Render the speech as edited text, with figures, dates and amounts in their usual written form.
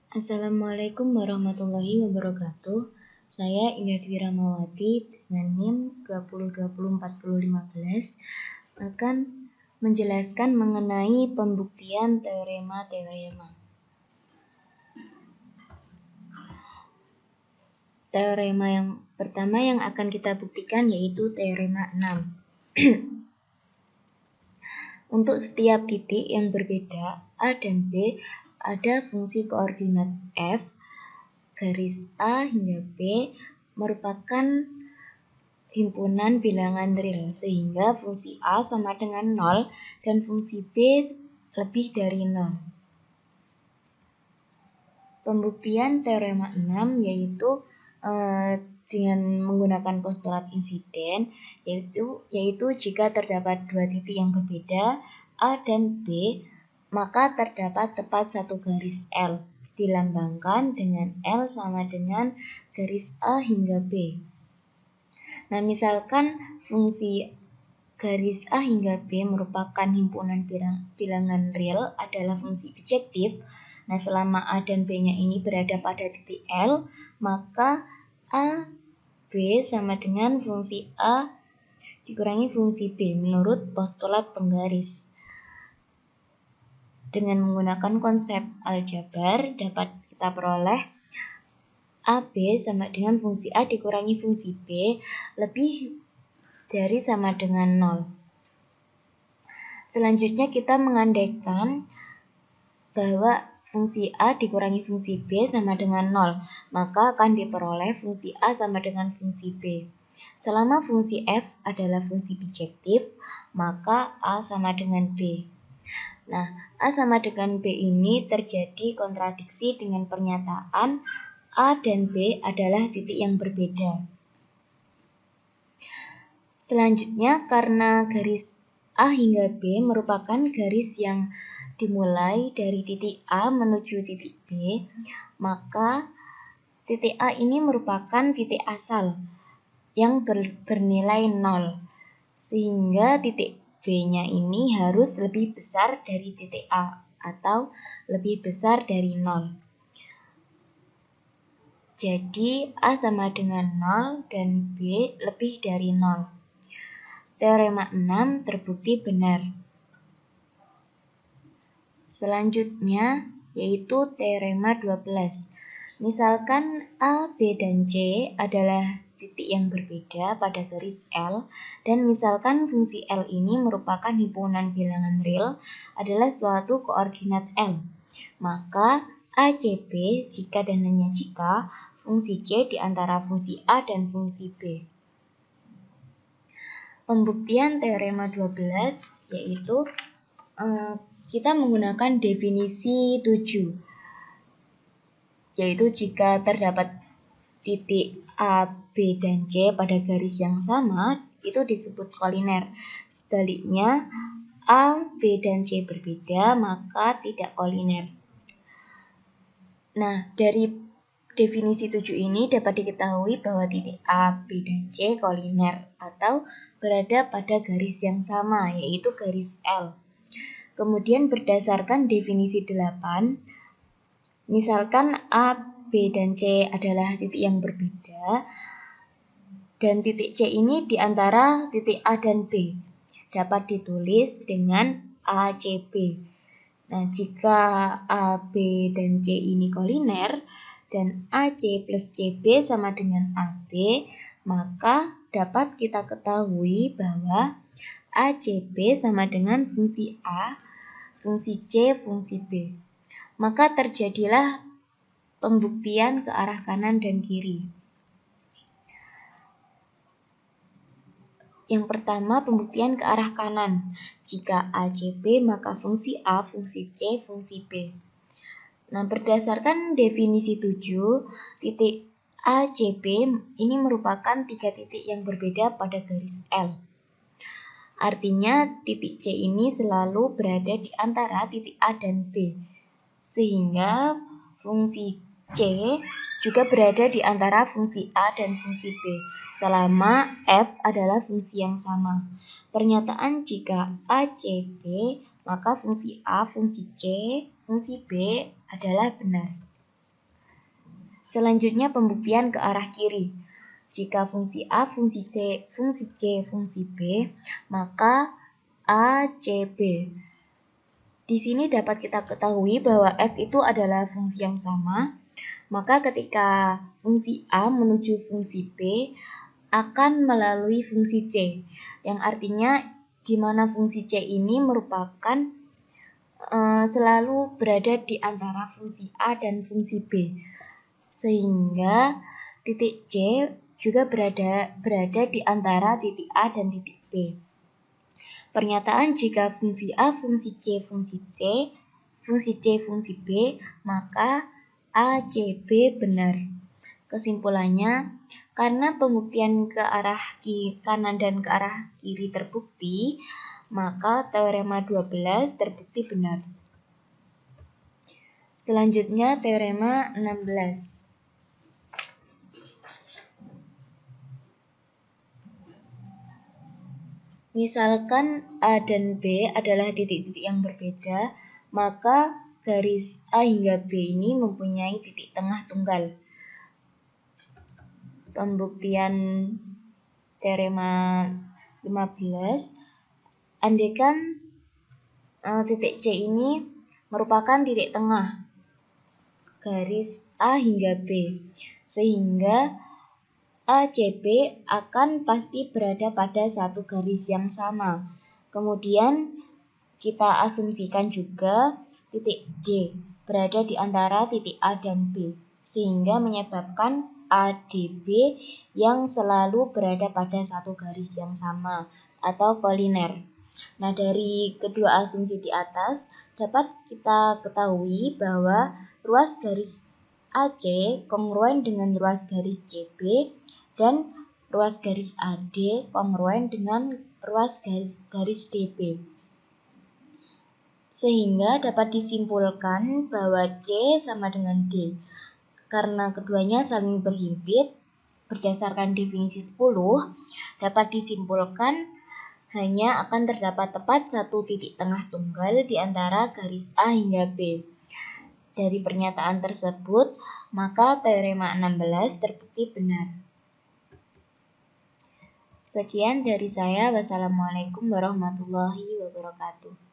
Assalamualaikum warahmatullahi wabarakatuh. Saya Indah Dwi Ramawati dengan NIM 20204015 akan menjelaskan mengenai pembuktian teorema-teorema. Teorema yang pertama yang akan kita buktikan yaitu teorema 6. Untuk setiap titik yang berbeda A dan B ada fungsi koordinat F garis A hingga B merupakan himpunan bilangan real sehingga fungsi A sama dengan 0 dan fungsi B lebih dari 0. Pembuktian teorema 6 yaitu dengan menggunakan postulat insiden yaitu jika terdapat dua titik yang berbeda A dan B maka terdapat tepat satu garis L dilambangkan dengan L sama dengan garis A hingga B. Nah, misalkan fungsi garis A hingga B merupakan himpunan bilangan real adalah fungsi bijektif. Nah, selama A dan B-nya ini berada pada titik L, maka A, B sama dengan fungsi A dikurangi fungsi B menurut postulat penggaris. Dengan menggunakan konsep aljabar dapat kita peroleh AB sama dengan fungsi A dikurangi fungsi B lebih dari sama dengan 0. Selanjutnya kita mengandaikan bahwa fungsi A dikurangi fungsi B sama dengan 0, maka akan diperoleh fungsi A sama dengan fungsi B. Selama fungsi F adalah fungsi bijektif, maka A sama dengan B. Nah, A sama dengan B ini terjadi kontradiksi dengan pernyataan A dan B adalah titik yang berbeda. Selanjutnya, karena garis A hingga B merupakan garis yang dimulai dari titik A menuju titik B, maka titik A ini merupakan titik asal yang bernilai 0, sehingga titik B-nya ini harus lebih besar dari titik A atau lebih besar dari 0. Jadi A sama dengan 0 dan B lebih dari 0. Teorema 6 terbukti benar. Selanjutnya yaitu teorema 12. Misalkan A, B, dan C adalah titik yang berbeda pada garis L dan misalkan fungsi L ini merupakan himpunan bilangan real adalah suatu koordinat L. Maka ACB jika dan hanya jika fungsi C di antara fungsi A dan fungsi B. Pembuktian teorema 12 yaitu kita menggunakan definisi 7, yaitu jika terdapat titik A, B, dan C pada garis yang sama itu disebut koliner. Sebaliknya A, B, dan C berbeda maka tidak koliner. Nah, dari definisi 7 ini dapat diketahui bahwa titik A, B, dan C koliner atau berada pada garis yang sama, yaitu garis L. Kemudian berdasarkan definisi 8, misalkan A, B, dan C adalah titik yang berbeda, dan titik C ini di antara titik A dan B, dapat ditulis dengan ACB. Nah, jika A, B, dan C ini koliner, dan AC plus CB sama dengan AB, maka dapat kita ketahui bahwa ACB sama dengan fungsi A, fungsi C, fungsi B. Maka terjadilah pembuktian ke arah kanan dan kiri. Yang pertama, pembuktian ke arah kanan. Jika ACB, maka fungsi A, fungsi C, fungsi B. Nah, berdasarkan definisi 7, titik ACB ini merupakan 3 titik yang berbeda pada garis L. Artinya titik C ini selalu berada di antara titik A dan B. Sehingga fungsi C juga berada di antara fungsi A dan fungsi B selama F adalah fungsi yang sama. Pernyataan jika ACB, maka fungsi A, fungsi C, fungsi B adalah benar. Selanjutnya pembuktian ke arah kiri. Jika fungsi A, fungsi C, fungsi B, maka A, C, B. Di sini dapat kita ketahui bahwa f itu adalah fungsi yang sama, maka ketika fungsi A menuju fungsi B akan melalui fungsi C, yang artinya di mana fungsi C ini merupakan selalu berada di antara fungsi A dan fungsi B, sehingga titik C juga berada di antara titik A dan titik B. Pernyataan jika fungsi A, fungsi C, fungsi C, fungsi B, maka A, C, B benar. Kesimpulannya, karena pembuktian ke arah kanan dan ke arah kiri terbukti, maka teorema 12 terbukti benar. Selanjutnya teorema 16. Misalkan A dan B adalah titik-titik yang berbeda, maka garis A hingga B ini mempunyai titik tengah tunggal. Pembuktian teorema 15, andaikan titik C ini merupakan titik tengah garis A hingga B, sehingga ACB akan pasti berada pada satu garis yang sama. Kemudian kita asumsikan juga titik D berada di antara titik A dan B, sehingga menyebabkan ADB yang selalu berada pada satu garis yang sama atau koliner. Nah, dari kedua asumsi di atas dapat kita ketahui bahwa ruas garis AC kongruen dengan ruas garis CB dan ruas garis AD kongruen dengan ruas garis DB. Sehingga dapat disimpulkan bahwa C sama dengan D. Karena keduanya saling berhimpit, berdasarkan definisi 10, dapat disimpulkan hanya akan terdapat tepat satu titik tengah tunggal di antara garis A hingga B. Dari pernyataan tersebut, maka teorema 16 terbukti benar. Sekian dari saya. Wassalamualaikum warahmatullahi wabarakatuh.